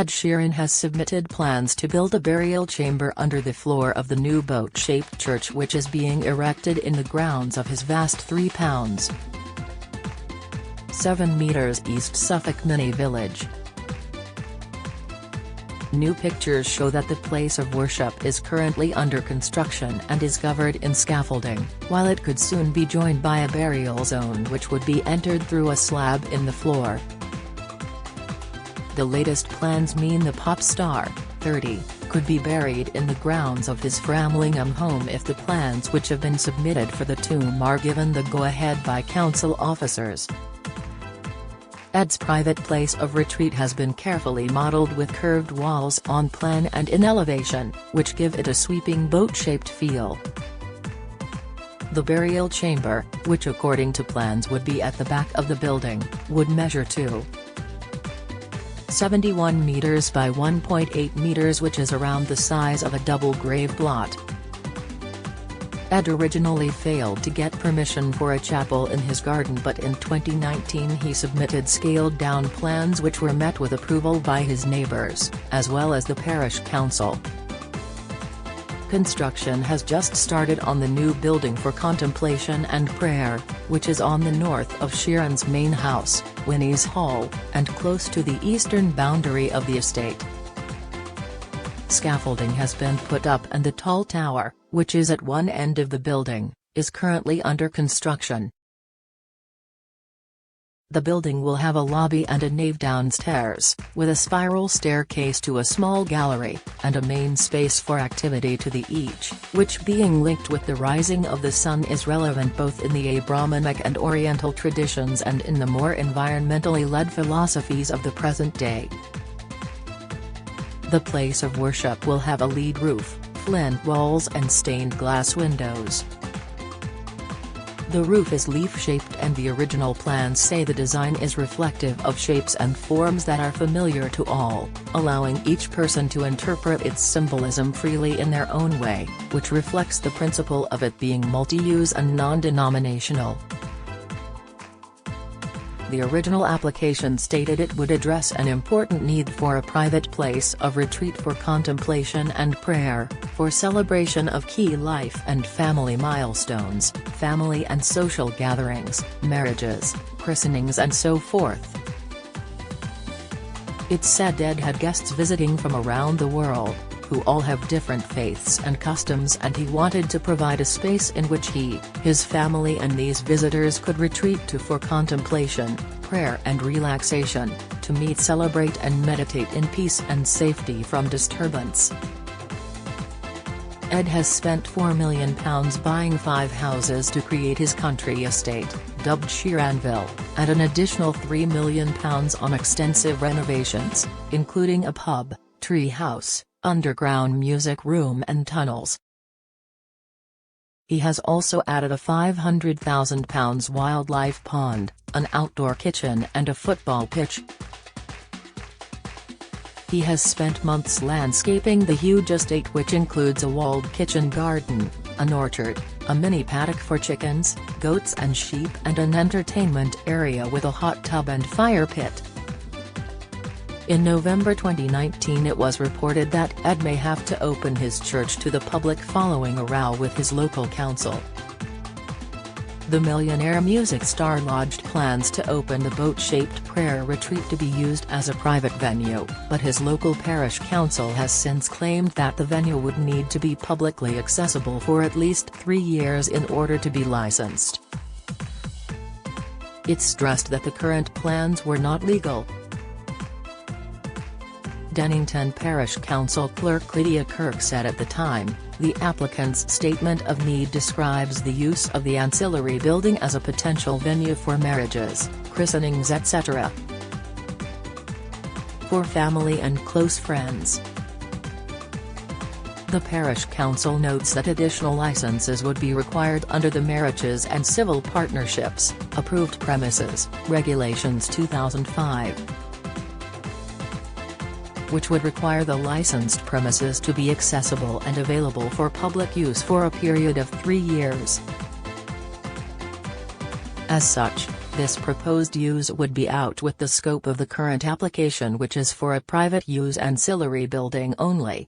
Ed Sheeran has submitted plans to build a burial chamber under the floor of the new boat-shaped church which is being erected in the grounds of his vast £3.7 meters East Suffolk mini village. New pictures show that the place of worship is currently under construction and is covered in scaffolding, while it could soon be joined by a burial zone which would be entered through a slab in the floor. The latest plans mean the pop star, 30, could be buried in the grounds of his Framlingham home if the plans which have been submitted for the tomb are given the go-ahead by council officers. Ed's private place of retreat has been carefully modelled with curved walls on plan and in elevation, which give it a sweeping boat-shaped feel. The burial chamber, which according to plans would be at the back of the building, would measure 2.71 meters by 1.8 meters, which is around the size of a double grave plot. Ed originally failed to get permission for a chapel in his garden, but in 2019 he submitted scaled-down plans which were met with approval by his neighbours, as well as the parish council. Construction has just started on the new building for contemplation and prayer, which is on the north of Sheeran's main house, Winnie's Hall, and close to the eastern boundary of the estate. Scaffolding has been put up and the tall tower, which is at one end of the building, is currently under construction. The building will have a lobby and a nave downstairs, with a spiral staircase to a small gallery, and a main space for activity to the each, which being linked with the rising of the sun is relevant both in the Abrahamic and Oriental traditions and in the more environmentally led philosophies of the present day. The place of worship will have a lead roof, flint walls and stained glass windows. The roof is leaf-shaped and the original plans say the design is reflective of shapes and forms that are familiar to all, allowing each person to interpret its symbolism freely in their own way, which reflects the principle of it being multi-use and non-denominational. The original application stated it would address an important need for a private place of retreat for contemplation and prayer, for celebration of key life and family milestones, family and social gatherings, marriages, christenings and so forth. It's said Ed had guests visiting from around the world, who all have different faiths and customs, and he wanted to provide a space in which he, his family and these visitors could retreat to for contemplation, prayer and relaxation, to meet, celebrate and meditate in peace and safety from disturbance. Ed has spent £4 million buying 5 houses to create his country estate, dubbed Sheeranville, and an additional £3 million on extensive renovations, including a pub, tree house, underground music room and tunnels. He has also added a £500,000 wildlife pond, an outdoor kitchen and a football pitch. He has spent months landscaping the huge estate, which includes a walled kitchen garden, an orchard, a mini paddock for chickens, goats and sheep and an entertainment area with a hot tub and fire pit. In November 2019 it was reported that Ed may have to open his church to the public following a row with his local council. The millionaire music star lodged plans to open the boat-shaped prayer retreat to be used as a private venue, but his local parish council has since claimed that the venue would need to be publicly accessible for at least 3 years in order to be licensed. It's stressed that the current plans were not legal. Dennington Parish Council Clerk Lydia Kirk said at the time, the applicant's statement of need describes the use of the ancillary building as a potential venue for marriages, christenings etc. for family and close friends. The parish council notes that additional licenses would be required under the Marriages and Civil Partnerships, Approved Premises, Regulations 2005. Which would require the licensed premises to be accessible and available for public use for a period of 3 years. As such, This proposed use would be out with the scope of the current application, which is for a private use ancillary building only.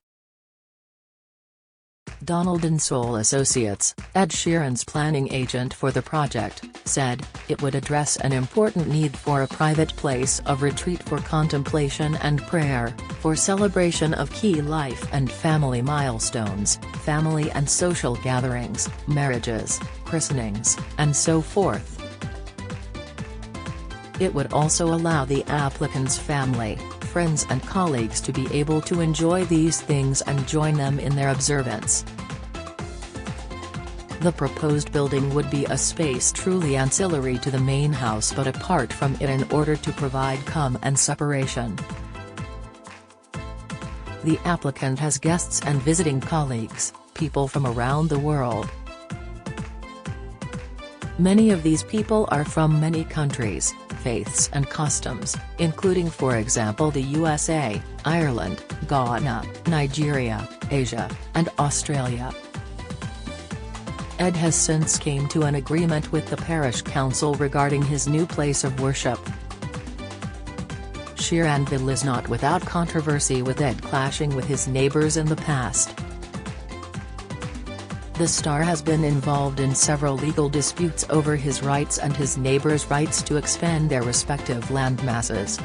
Donald & Soul Associates, Ed Sheeran's planning agent for the project, said, "It would address an important need for a private place of retreat for contemplation and prayer, for celebration of key life and family milestones, family and social gatherings, marriages, christenings, and so forth." It would also allow the applicant's family, friends and colleagues to be able to enjoy these things and join them in their observance. The proposed building would be a space truly ancillary to the main house but apart from it in order to provide calm and separation. The applicant has guests and visiting colleagues, people from around the world. Many of these people are from many countries, faiths and customs, including for example the USA, Ireland, Ghana, Nigeria, Asia, and Australia. Ed has since came to an agreement with the parish council regarding his new place of worship. Sheeranville is not without controversy, with Ed clashing with his neighbors in the past. The star has been involved in several legal disputes over his rights and his neighbors' rights to expand their respective land masses.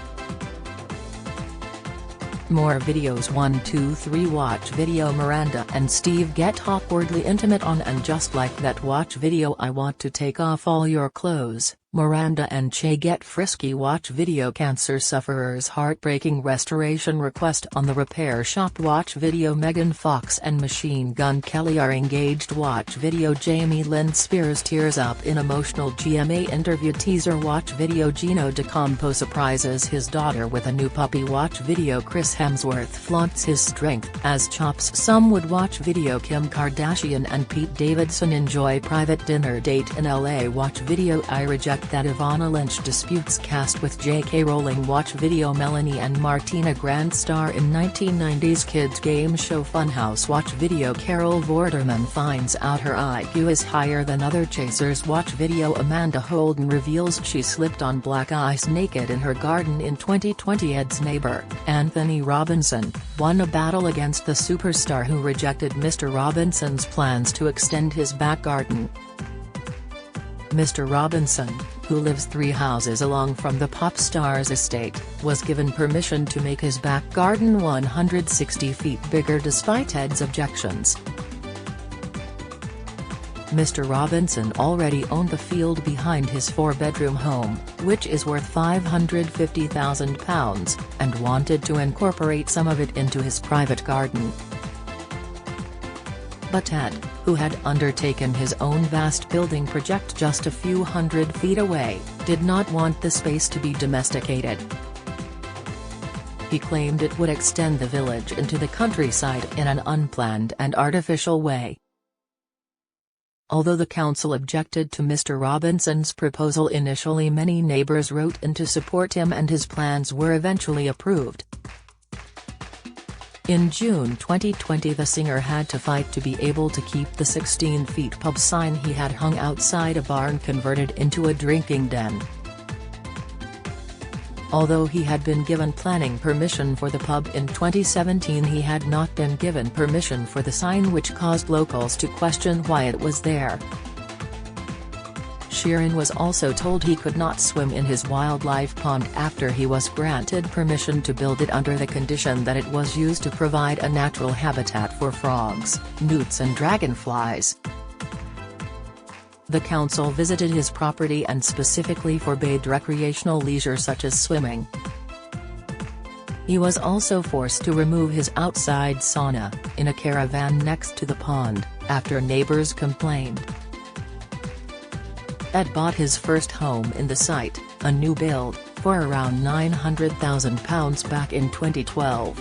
More videos. 1, 2, 3 Watch video. Miranda and Steve get awkwardly intimate on And Just Like That. Watch video. I want to take off all your clothes. Miranda and Che get frisky. Watch video. Cancer sufferer's heartbreaking restoration request on the repair shop. Watch video. Megan Fox and Machine Gun Kelly are engaged. Watch video. Jamie Lynn Spears tears up in emotional GMA interview. Teaser. Watch video. Gino DeCampo surprises his daughter with a new puppy. Watch video. Chris Hemsworth flaunts his strength as chops. Some would watch video. Kim Kardashian and Pete Davidson enjoy private dinner date in LA. Watch video. I reject that Ivana Lynch disputes cast with J.K. Rowling. Watch video. Melanie and Martina Grant star in 1990s kids game show Funhouse. Watch video. Carol Vorderman finds out her IQ is higher than other chasers. Watch video. Amanda Holden reveals she slipped on black ice naked in her garden in 2020. Ed's neighbor, Anthony Robinson, won a battle against the superstar who rejected Mr. Robinson's plans to extend his back garden. Mr. Robinson, who lives 3 houses along from the pop star's estate, was given permission to make his back garden 160 feet bigger despite Ed's objections. Mr. Robinson already owned the field behind his 4-bedroom home, which is worth £550,000, and wanted to incorporate some of it into his private garden. But Ed, who had undertaken his own vast building project just a few hundred feet away, did not want the space to be domesticated. He claimed it would extend the village into the countryside in an unplanned and artificial way. Although the council objected to Mr. Robinson's proposal initially, many neighbors wrote in to support him and his plans were eventually approved. In June 2020, the singer had to fight to be able to keep the 16-feet pub sign he had hung outside a barn converted into a drinking den. Although he had been given planning permission for the pub in 2017, he had not been given permission for the sign, which caused locals to question why it was there. Sheeran was also told he could not swim in his wildlife pond after he was granted permission to build it under the condition that it was used to provide a natural habitat for frogs, newts and dragonflies. The council visited his property and specifically forbade recreational leisure such as swimming. He was also forced to remove his outside sauna, in a caravan next to the pond, after neighbors complained. Ed bought his first home in the site, a new build, for around £900,000 back in 2012.